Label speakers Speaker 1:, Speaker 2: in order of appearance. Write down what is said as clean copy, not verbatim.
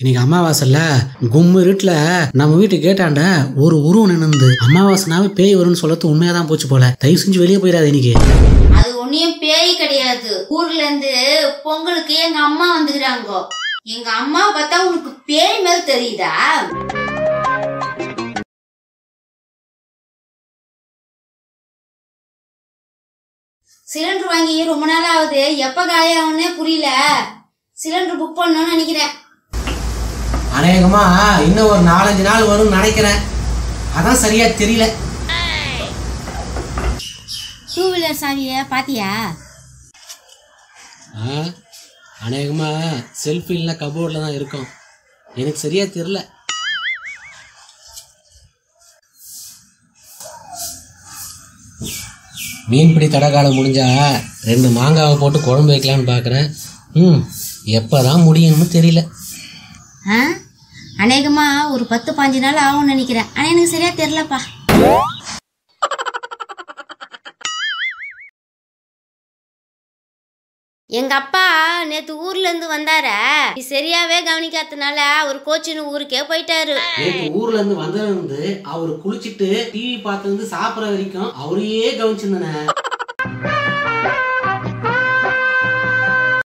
Speaker 1: இன்னைக்கு அமாவாசைல கும்மு இருட்டுல நம்ம வீட்டு கேட்டாண்ட ஒரு உருவம் நின்று அமாவாசைனாவே பேய் வரும்னு சொல்லறது உண்மையாதான் போச்சு போல. தயவு செஞ்சு வெளியே போயிடாது. இன்னைக்கு
Speaker 2: அது ஒன்னும் பேய் கிடையாது. ஊர்ல இருந்து பொங்கலுக்கு எங்க அம்மா வந்துக்கிறாங்க. எங்க அம்மா பார்த்தா உனக்கு பேய் மேல தெரியுதா? சிலிண்டர் வாங்கி ரொம்ப நாள் ஆகுது. எப்ப காலியாகும்னே புரியல. சிலிண்டர் புக் பண்ணணும்னு நினைக்கிறேன்.
Speaker 1: அநேகமா இன்னும் ஒரு 4-5 நாள் வரும்னு நினைக்கிறேன். அதான் சரியா தெரியல.
Speaker 2: 2 வீலர் சாவிய பாத்தியா?
Speaker 1: அநேகமா செல்ஃபி இல்ல கபோர்ட்ல தான் இருக்கும். எனக்கு சரியா தெரியல. மீன்பிடி தடகாலம் முடிஞ்சா 2 மாங்காவை போட்டு குழம்பு வைக்கலான்னு பாக்குறேன். எப்பதான் முடியும்னு தெரியல.
Speaker 2: அநேகமா ஒரு 10-15 நாள் ஆகும்னு நினைக்கிறேன். ஆனா எனக்கு சரியா தெரியலப்பா. எங்க அப்பா நேத்து ஊர்ல இருந்து வந்தார, சரியாவே கவனிக்காதனால அவர் கோச்சின்னு ஊருக்கே போயிட்டாரு.
Speaker 1: நேத்து ஊர்ல இருந்து வந்தது அவரு குளிச்சுட்டு டிவி பார்த்து சாப்பிடற வரைக்கும் அவரையே கவனிச்சிருந்தேன்.